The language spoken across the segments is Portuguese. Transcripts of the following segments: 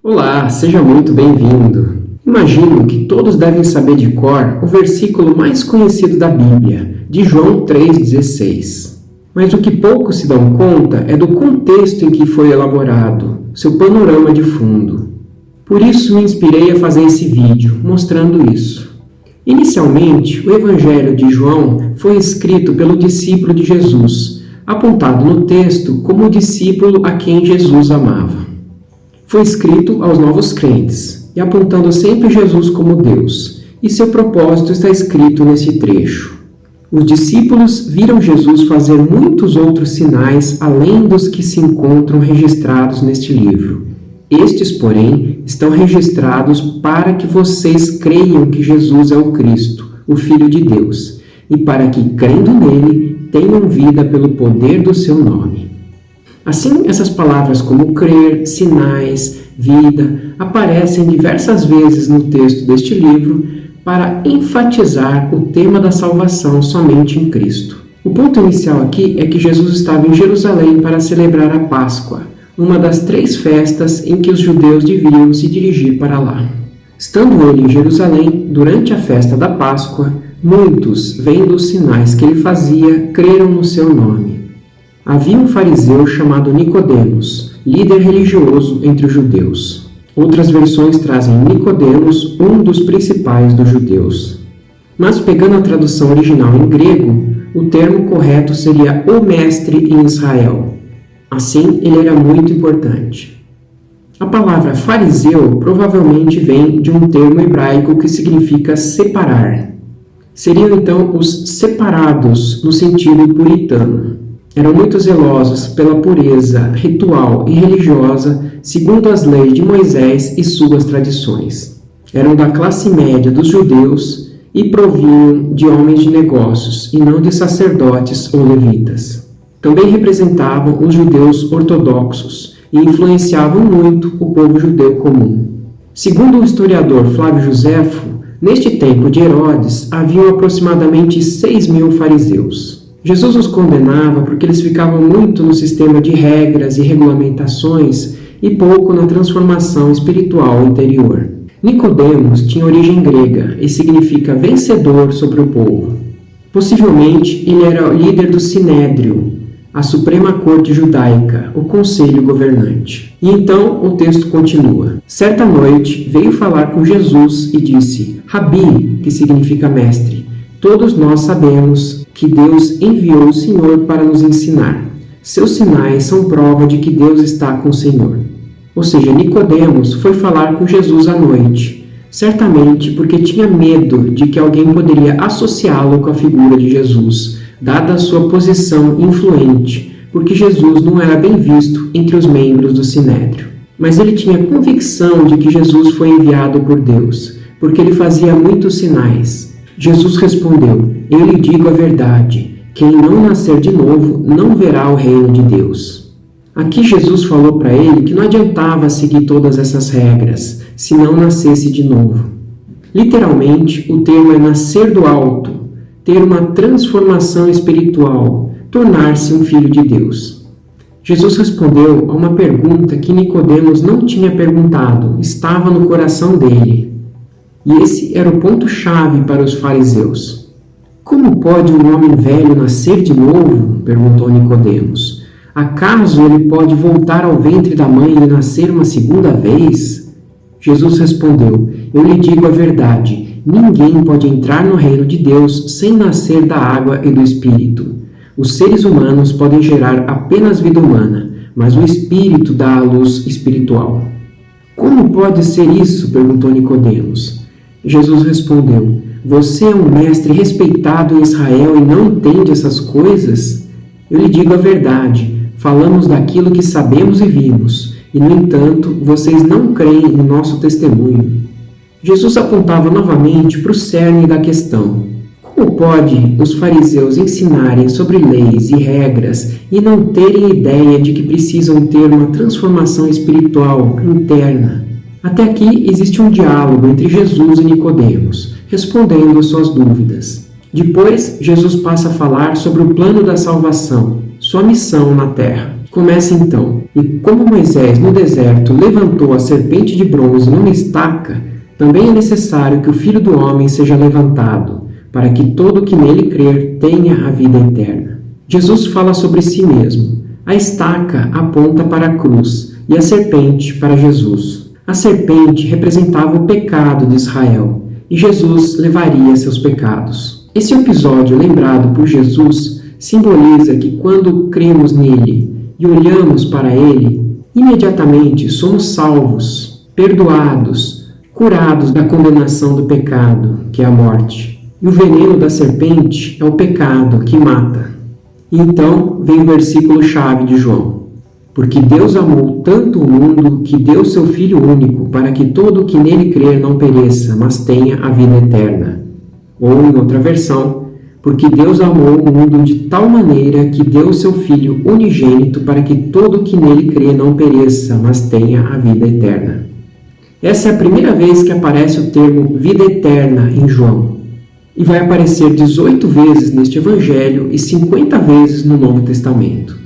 Olá, seja muito bem-vindo. Imagino que todos devem saber de cor o versículo mais conhecido da Bíblia, de João 3,16. Mas o que poucos se dão conta é do contexto em que foi elaborado, seu panorama de fundo. Por isso me inspirei a fazer esse vídeo, mostrando isso. Inicialmente, o Evangelho de João foi escrito pelo discípulo de Jesus, apontado no texto como o discípulo a quem Jesus amava. Foi escrito aos novos crentes, e apontando sempre Jesus como Deus, e seu propósito está escrito nesse trecho. Os discípulos viram Jesus fazer muitos outros sinais além dos que se encontram registrados neste livro. Estes, porém, estão registrados para que vocês creiam que Jesus é o Cristo, o Filho de Deus, e para que, crendo nele, tenham vida pelo poder do seu nome. Assim, essas palavras como crer, sinais, vida, aparecem diversas vezes no texto deste livro para enfatizar o tema da salvação somente em Cristo. O ponto inicial aqui é que Jesus estava em Jerusalém para celebrar a Páscoa, uma das 3 festas em que os judeus deviam se dirigir para lá. Estando ele em Jerusalém, durante a festa da Páscoa, muitos, vendo os sinais que ele fazia, creram no seu nome. Havia um fariseu chamado Nicodemos, líder religioso entre os judeus. Outras versões trazem Nicodemos, um dos principais dos judeus. Mas pegando a tradução original em grego, o termo correto seria o mestre em Israel. Assim, ele era muito importante. A palavra fariseu provavelmente vem de um termo hebraico que significa separar. Seriam então os separados no sentido puritano. Eram muito zelosos pela pureza ritual e religiosa, segundo as leis de Moisés e suas tradições. Eram da classe média dos judeus e provinham de homens de negócios e não de sacerdotes ou levitas. Também representavam os judeus ortodoxos e influenciavam muito o povo judeu comum. Segundo o historiador Flávio Joséfo, neste tempo de Herodes haviam aproximadamente 6.000 fariseus. Jesus os condenava porque eles ficavam muito no sistema de regras e regulamentações e pouco na transformação espiritual interior. Nicodemos tinha origem grega e significa vencedor sobre o povo. Possivelmente ele era o líder do Sinédrio, a Suprema Corte Judaica, o conselho governante. E então o texto continua. Certa noite veio falar com Jesus e disse: Rabi, que significa mestre, todos nós sabemos que Deus enviou o Senhor para nos ensinar. Seus sinais são prova de que Deus está com o Senhor. Ou seja, Nicodemos foi falar com Jesus à noite, certamente porque tinha medo de que alguém poderia associá-lo com a figura de Jesus, dada a sua posição influente, porque Jesus não era bem visto entre os membros do Sinédrio. Mas ele tinha convicção de que Jesus foi enviado por Deus, porque ele fazia muitos sinais. Jesus respondeu: Eu lhe digo a verdade, quem não nascer de novo não verá o reino de Deus. Aqui Jesus falou para ele que não adiantava seguir todas essas regras, se não nascesse de novo. Literalmente, o termo é nascer do alto, ter uma transformação espiritual, tornar-se um filho de Deus. Jesus respondeu a uma pergunta que Nicodemos não tinha perguntado, estava no coração dele. E esse era o ponto-chave para os fariseus. Como pode um homem velho nascer de novo? Perguntou Nicodemos. Acaso ele pode voltar ao ventre da mãe e nascer uma segunda vez? Jesus respondeu: Eu lhe digo a verdade, ninguém pode entrar no reino de Deus sem nascer da água e do Espírito. Os seres humanos podem gerar apenas vida humana, mas o Espírito dá a luz espiritual. Como pode ser isso? Perguntou Nicodemos. Jesus respondeu: Você é um mestre respeitado em Israel e não entende essas coisas? Eu lhe digo a verdade, falamos daquilo que sabemos e vimos, e no entanto, vocês não creem em nosso testemunho. Jesus apontava novamente para o cerne da questão. Como pode os fariseus ensinarem sobre leis e regras e não terem ideia de que precisam ter uma transformação espiritual interna? Até aqui existe um diálogo entre Jesus e Nicodemos, respondendo às suas dúvidas. Depois, Jesus passa a falar sobre o plano da salvação, sua missão na terra. Começa então: e como Moisés no deserto levantou a serpente de bronze numa estaca, também é necessário que o Filho do Homem seja levantado, para que todo que nele crer tenha a vida eterna. Jesus fala sobre si mesmo. A estaca aponta para a cruz e a serpente para Jesus. A serpente representava o pecado de Israel e Jesus levaria seus pecados. Esse episódio lembrado por Jesus simboliza que quando cremos nele e olhamos para ele, imediatamente somos salvos, perdoados, curados da condenação do pecado, que é a morte. E o veneno da serpente é o pecado que mata. E então vem o versículo-chave de João. Porque Deus amou tanto o mundo que deu seu Filho único, para que todo o que nele crer não pereça, mas tenha a vida eterna. Ou, em outra versão, porque Deus amou o mundo de tal maneira que deu seu Filho unigênito, para que todo o que nele crê não pereça, mas tenha a vida eterna. Essa é a primeira vez que aparece o termo vida eterna em João. E vai aparecer 18 vezes neste Evangelho e 50 vezes no Novo Testamento.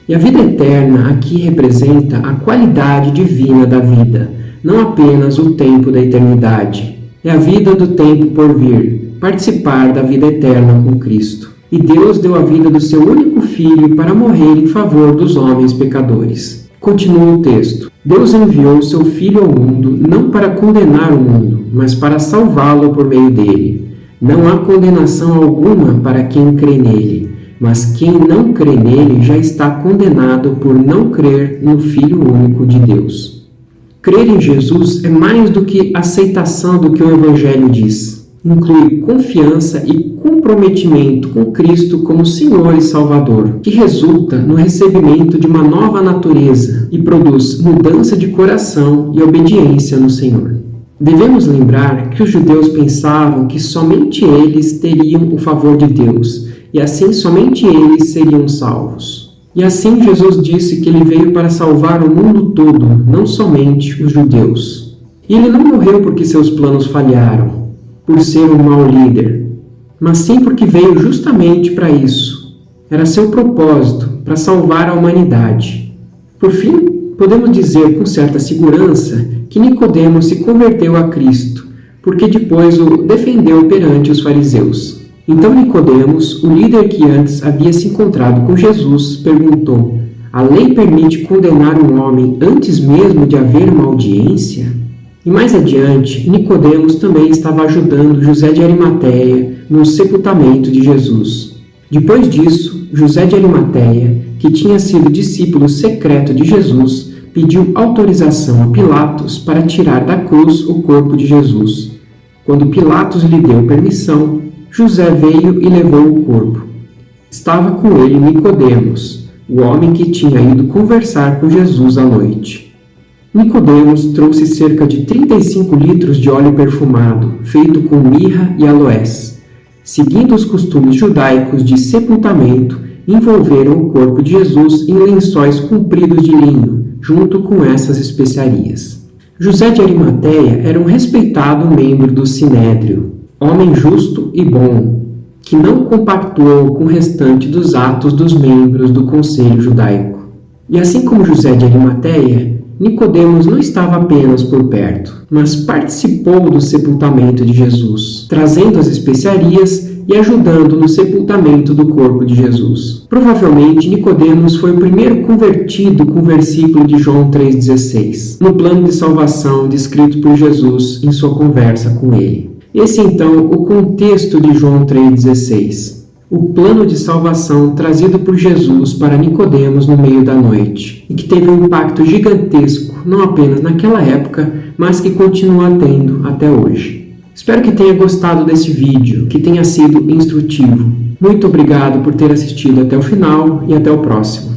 E a vida eterna aqui representa a qualidade divina da vida, não apenas o tempo da eternidade. É a vida do tempo por vir, participar da vida eterna com Cristo. E Deus deu a vida do seu único Filho para morrer em favor dos homens pecadores. Continua o texto. Deus enviou seu Filho ao mundo não para condenar o mundo, mas para salvá-lo por meio dele. Não há condenação alguma para quem crê nele, mas quem não crê nele já está condenado por não crer no Filho único de Deus. Crer em Jesus é mais do que aceitação do que o Evangelho diz. Inclui confiança e comprometimento com Cristo como Senhor e Salvador, que resulta no recebimento de uma nova natureza e produz mudança de coração e obediência no Senhor. Devemos lembrar que os judeus pensavam que somente eles teriam o favor de Deus, e assim somente eles seriam salvos. E assim Jesus disse que ele veio para salvar o mundo todo, não somente os judeus. E ele não morreu porque seus planos falharam, por ser um mau líder, mas sim porque veio justamente para isso. Era seu propósito, para salvar a humanidade. Por fim, podemos dizer com certa segurança que Nicodemos se converteu a Cristo, porque depois o defendeu perante os fariseus. Então Nicodemos, o líder que antes havia se encontrado com Jesus, perguntou: a lei permite condenar um homem antes mesmo de haver uma audiência? E mais adiante, Nicodemos também estava ajudando José de Arimateia no sepultamento de Jesus. Depois disso, José de Arimateia, que tinha sido discípulo secreto de Jesus, pediu autorização a Pilatos para tirar da cruz o corpo de Jesus. Quando Pilatos lhe deu permissão, José veio e levou o corpo. Estava com ele Nicodemos, o homem que tinha ido conversar com Jesus à noite. Nicodemos trouxe cerca de 35 litros de óleo perfumado, feito com mirra e aloés. Seguindo os costumes judaicos de sepultamento, envolveram o corpo de Jesus em lençóis compridos de linho, junto com essas especiarias. José de Arimateia era um respeitado membro do Sinédrio, homem justo e bom, que não compactuou com o restante dos atos dos membros do conselho judaico. E assim como José de Arimateia, Nicodemos não estava apenas por perto, mas participou do sepultamento de Jesus, trazendo as especiarias e ajudando no sepultamento do corpo de Jesus. Provavelmente, Nicodemos foi o primeiro convertido com o versículo de João 3,16, no plano de salvação descrito por Jesus em sua conversa com ele. Esse, então, o contexto de João 3,16. O plano de salvação trazido por Jesus para Nicodemos no meio da noite, e que teve um impacto gigantesco, não apenas naquela época, mas que continua tendo até hoje. Espero que tenha gostado desse vídeo, que tenha sido instrutivo. Muito obrigado por ter assistido até o final e até o próximo.